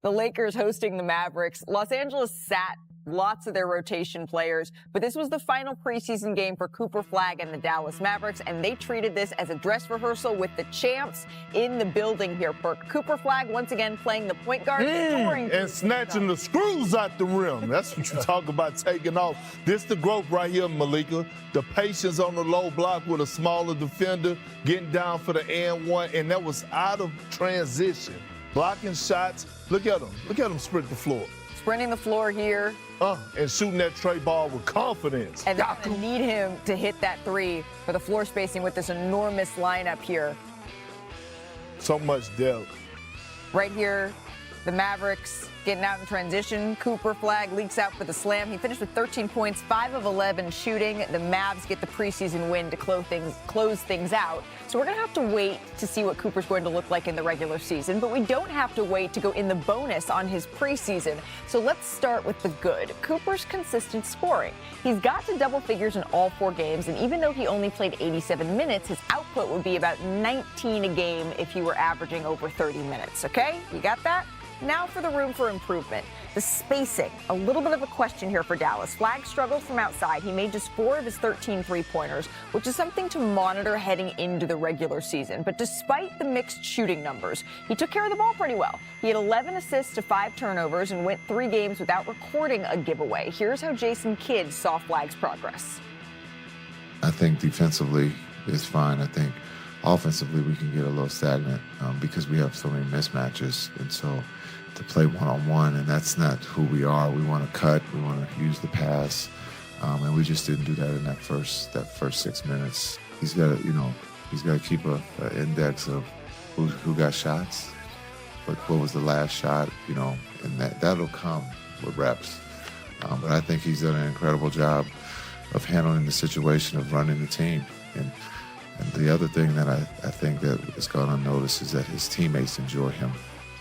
The Lakers hosting the Mavericks. Los Angeles sat lots of their rotation players, but this was the final preseason game for Cooper Flagg and the Dallas Mavericks, and they treated this as a dress rehearsal with the champs in the building here, Perk. Cooper Flagg once again playing the point guard. And snatching the screws out the rim. That's what you talk about taking off. This the growth right here, Malika. The patience on the low block with a smaller defender, getting down for the and one, and that was out of transition. Blocking shots. Look at him. Look at him sprint the floor. Sprinting the floor here. And shooting that tray ball with confidence. And they're going to need him to hit that three for the floor spacing with this enormous lineup here. So much depth. Right here, the Mavericks getting out in transition. Cooper Flagg leaks out for the slam. He finished with 13 points, 5 of 11 shooting. The Mavs get the preseason win to close things out. So we're going to have to wait to see what Cooper's going to look like in the regular season, but we don't have to wait to go in the bonus on his preseason. So let's start with the good. Cooper's consistent scoring. He's got to double figures in all 4 games, and even though he only played 87 minutes, his output would be about 19 a game if he were averaging over 30 minutes, okay? You got that? Now for the room for improvement. The spacing, a little bit of a question here for Dallas. Flagg struggled from outside. He made just 4 of his 13 three-pointers, which is something to monitor heading into the regular season. But despite the mixed shooting numbers, he took care of the ball pretty well. He had 11 assists to 5 turnovers and went 3 games without recording a giveaway. Here's how Jason Kidd saw Flagg's progress. I think defensively is fine. I think offensively we can get a little stagnant because we have so many mismatches. And so to play one-on-one, and that's not who we are. We want to cut, we want to use the pass, and we just didn't do that in that first 6 minutes. He's got to keep an index of who got shots, what was the last shot, and that'll come with reps. But I think he's done an incredible job of handling the situation, of running the team. And the other thing that I think that has gone unnoticed is that his teammates enjoy him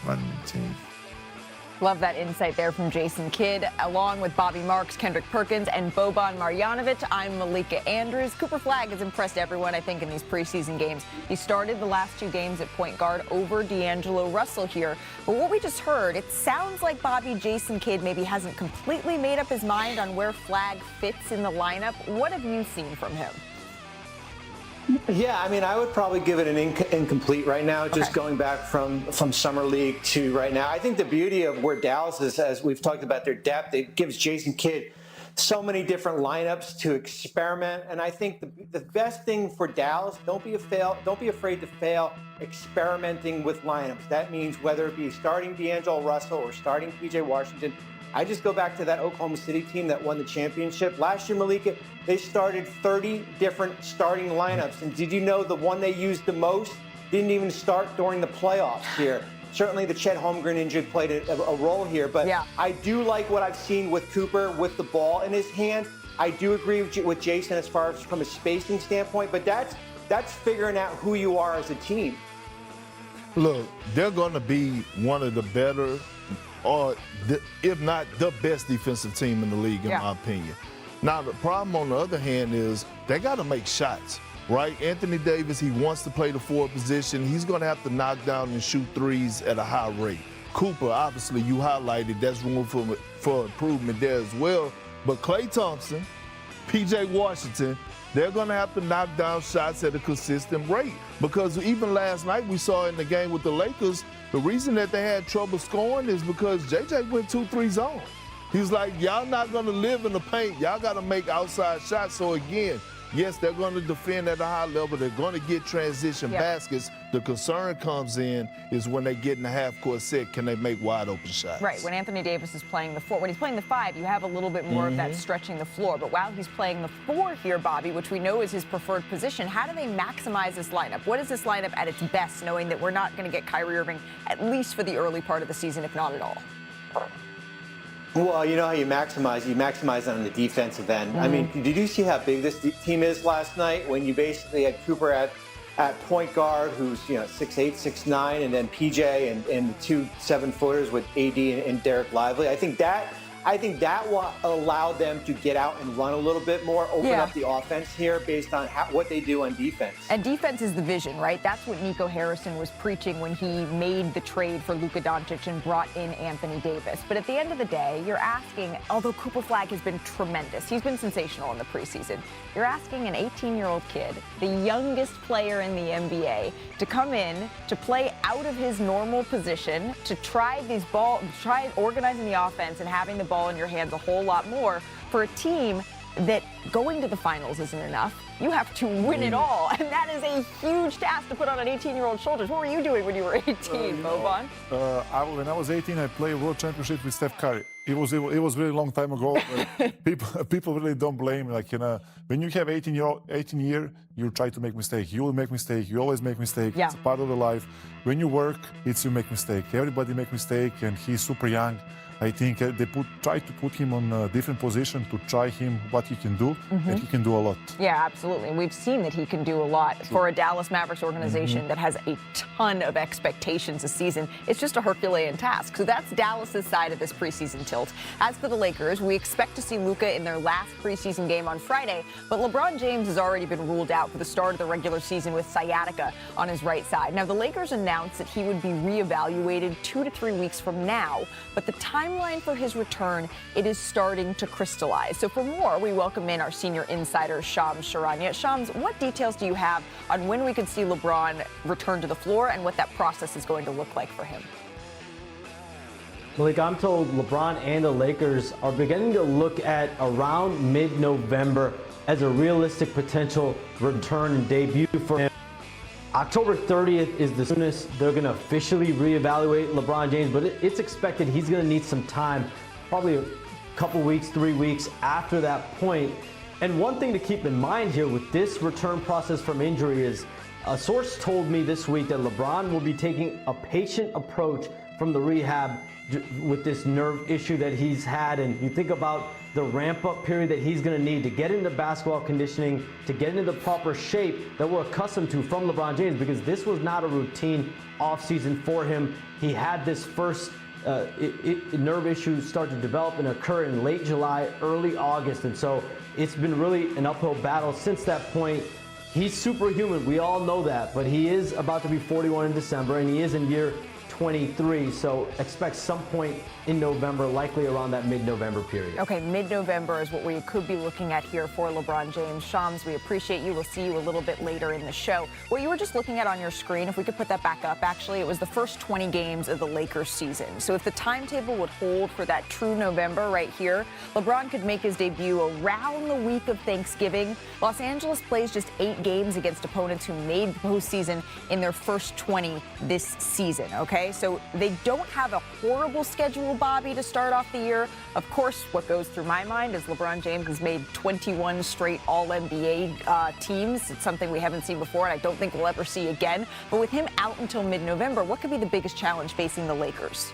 running the team. Love that insight there from Jason Kidd. Along with Bobby Marks, Kendrick Perkins, and Boban Marjanovic, I'm Malika Andrews. Cooper Flagg has impressed everyone, I think, in these preseason games. He started the last 2 games at point guard over D'Angelo Russell here. But what we just heard, it sounds like Jason Kidd maybe hasn't completely made up his mind on where Flagg fits in the lineup. What have you seen from him? Yeah, I mean, I would probably give it an incomplete right now, just going back from Summer League to right now. I think the beauty of where Dallas is, as we've talked about their depth, it gives Jason Kidd so many different lineups to experiment. And I think the best thing for Dallas, don't be afraid to fail experimenting with lineups. That means whether it be starting D'Angelo Russell or starting PJ Washington. I just go back to that Oklahoma City team that won the championship. Last year, Malika, they started 30 different starting lineups. And did you know the one they used the most didn't even start during the playoffs here? Certainly the Chet Holmgren injury played a role here. But yeah, I do like what I've seen with Cooper with the ball in his hand. I do agree with Jason as far as from a spacing standpoint. But that's figuring out who you are as a team. Look, they're going to be one of the better, or if not the best defensive team in the league, in my opinion. Now, the problem on the other hand is they got to make shots, right? Anthony Davis, he wants to play the forward position. He's going to have to knock down and shoot threes at a high rate. Cooper, obviously, you highlighted, that's room for improvement there as well. But Klay Thompson, PJ Washington, they're going to have to knock down shots at a consistent rate. Because even last night we saw in the game with the Lakers, the reason that they had trouble scoring is because JJ went 2-3 zone. He's like, y'all not going to live in the paint. Y'all got to make outside shots. So, again, yes, they're going to defend at a high level. They're going to get transition baskets. The concern comes in is when they get in the half-court set, can they make wide-open shots? Right. When Anthony Davis is playing the 4, when he's playing the 5, you have a little bit more of that stretching the floor. But while he's playing the 4 here, Bobby, which we know is his preferred position, how do they maximize this lineup? What is this lineup at its best, knowing that we're not going to get Kyrie Irving at least for the early part of the season, if not at all? Well, you know how you maximize it on the defensive end. I mean, did you see how big this team is last night when you basically had Cooper at point guard, who's 6'8", 6'9", and then PJ and the 2 7-footers with AD and Derek Lively? I think that I think that will allow them to get out and run a little bit more, open up the offense here based on what they do on defense. And defense is the vision, right? That's what Nico Harrison was preaching when he made the trade for Luka Doncic and brought in Anthony Davis. But at the end of the day, you're asking, although Cooper Flagg has been tremendous, he's been sensational in the preseason, you're asking an 18-year-old kid, the youngest player in the NBA, to come in, to play out of his normal position, to try organizing the offense and having the ball in your hands a whole lot more for a team that going to the finals isn't enough. You have to win it all, and that is a huge task to put on an 18-year-old's shoulders. What were you doing when you were 18, Boban? When I was 18, I played World Championship with Steph Curry. It was really long time ago. People really don't blame. Like, when you have 18 year, you try to make mistake. You will make mistake. You always make mistake. Yeah. It's a part of the life. When you work, it's you make mistake. Everybody make mistake, and he's super young. I think they try to put him on a different position to try him what he can do, and he can do a lot. Yeah, absolutely. And we've seen that he can do a lot for a Dallas Mavericks organization that has a ton of expectations this season. It's just a Herculean task. So that's Dallas's side of this preseason tilt. As for the Lakers, we expect to see Luka in their last preseason game on Friday, but LeBron James has already been ruled out for the start of the regular season with sciatica on his right side. Now, the Lakers announced that he would be reevaluated 2 to 3 weeks from now, but the timeline for his return, it is starting to crystallize. So for more, we welcome in our senior insider, Shams Charania. Shams, what details do you have on when we could see LeBron return to the floor and what that process is going to look like for him? Malika, I'm told LeBron and the Lakers are beginning to look at around mid-November as a realistic potential return and debut for him. October 30th is the soonest they're going to officially reevaluate LeBron James, but it's expected he's going to need some time, probably a couple weeks, 3 weeks after that point. And one thing to keep in mind here with this return process from injury is a source told me this week that LeBron will be taking a patient approach from the rehab with this nerve issue that he's had. And you think about the ramp-up period that he's going to need to get into basketball conditioning, to get into the proper shape that we're accustomed to from LeBron James, because this was not a routine offseason for him. He had this first nerve issue start to develop and occur in late July, early August, and so it's been really an uphill battle since that point. He's superhuman, we all know that, but he is about to be 41 in December, and he is in year 23, so expect some point in November, likely around that mid-November period. Okay, mid-November is what we could be looking at here for LeBron James. Shams, we appreciate you. We'll see you a little bit later in the show. What you were just looking at on your screen, if we could put that back up, actually, it was the first 20 games of the Lakers season. So if the timetable would hold for that true November right here, LeBron could make his debut around the week of Thanksgiving. Los Angeles plays just 8 games against opponents who made the postseason in their first 20 this season, okay? So they don't have a horrible schedule, Bobby, to start off the year. Of course, what goes through my mind is LeBron James has made 21 straight All-NBA teams. It's something we haven't seen before, and I don't think we'll ever see again. But with him out until mid-November, what could be the biggest challenge facing the Lakers?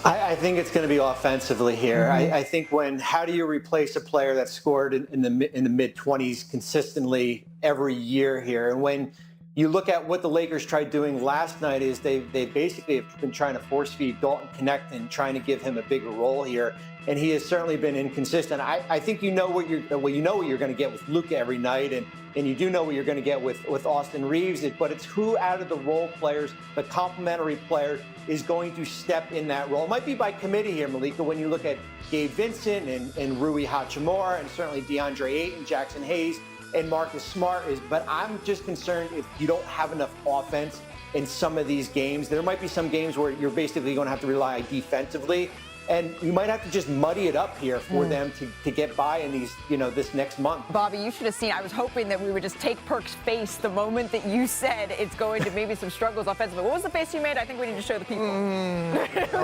I think it's going to be offensively here. I think how do you replace a player that scored in the mid-20s consistently every year here? And when you look at what the Lakers tried doing last night is they basically have been trying to force feed Dalton Connect and trying to give him a bigger role here, and he has certainly been inconsistent. I think you know what you're going to get with Luka every night, and you do know what you're going to get with Austin Reeves, but it's who out of the role players, the complementary player, is going to step in that role. It might be by committee here, Malika, when you look at Gabe Vincent and Rui Hachimura and certainly DeAndre Ayton, Jackson Hayes, and Marcus Smart but I'm just concerned if you don't have enough offense in some of these games. There might be some games where you're basically going to have to rely defensively, and you might have to just muddy it up here for them to get by in these, this next month. Bobby, you should have seen, I was hoping that we would just take Perk's face the moment that you said it's going to maybe some struggles offensively. What was the face you made? I think we need to show the people.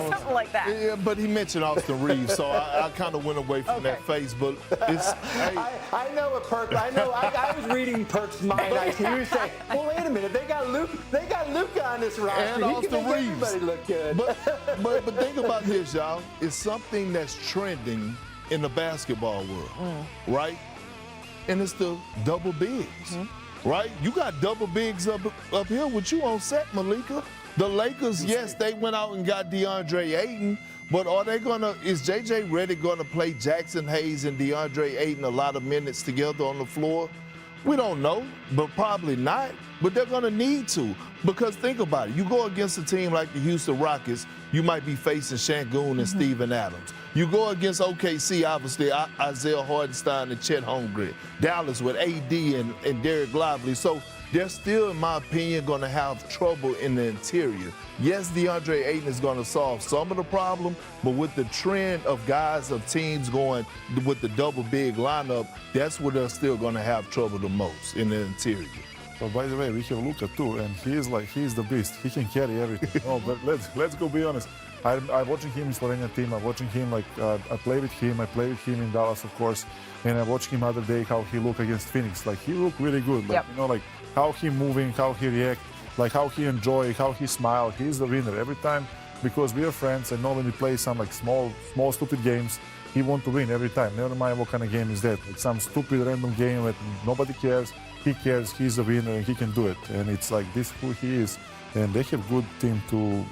Something like that. Yeah, but he mentioned Austin Reeves, so I kind of went away from that face. But it's. I know what Perk. I was reading Perk's mind. He was saying, "Well, wait a minute. They got Luka on this roster. And he Austin can make Reeves. everybody look good." But think about this, y'all. It's something that's trending in the basketball world, right? And it's the double bigs, right? You got double bigs up here with you on set, Malika. The Lakers, yes, they went out and got DeAndre Ayton, But is JJ Redick gonna play Jackson Hayes and DeAndre Ayton a lot of minutes together on the floor? We don't know, but probably not. But they're gonna need to, because think about it. You go against a team like the Houston Rockets, you might be facing Şengün and Steven Adams. You go against OKC, obviously, Isaiah Hartenstein and Chet Holmgren. Dallas with AD and Derek Lively. So they're still, in my opinion, going to have trouble in the interior. Yes, DeAndre Ayton is going to solve some of the problem, but with the trend of teams going with the double big lineup, that's where they're still going to have trouble the most in the interior. So by the way, we have Luka too, and he's the beast. He can carry everything. No, but let's go be honest. I'm watching him in Slovenia team. I'm watching him I play with him. I played with him in Dallas, of course, and I watched him other day how he looked against Phoenix. Like he looked really good. Like, like how he moving, how he react, like how he enjoy, how he smile. He's the winner every time, because we are friends. I know when we play some like small stupid games, he want to win every time. Never mind what kind of game is that. Like some stupid random game that nobody cares. He cares. He's the winner and he can do it. And it's like this who he is. And they have good team to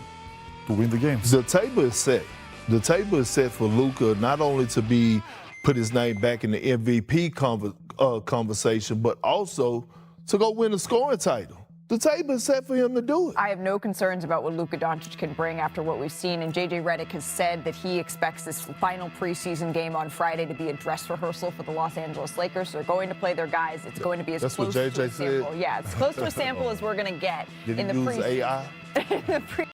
win the games. The table is set. The table is set for Luka not only to put his name back in the MVP conversation, but also to go win the scoring title. The table is set for him to do it. I have no concerns about what Luka Doncic can bring after what we've seen. And JJ Redick has said that he expects this final preseason game on Friday to be a dress rehearsal for the Los Angeles Lakers. So they're going to play their guys. It's going to be as close to a sample. Yeah, as close to a sample as we're going to get Did in the he use preseason. AI?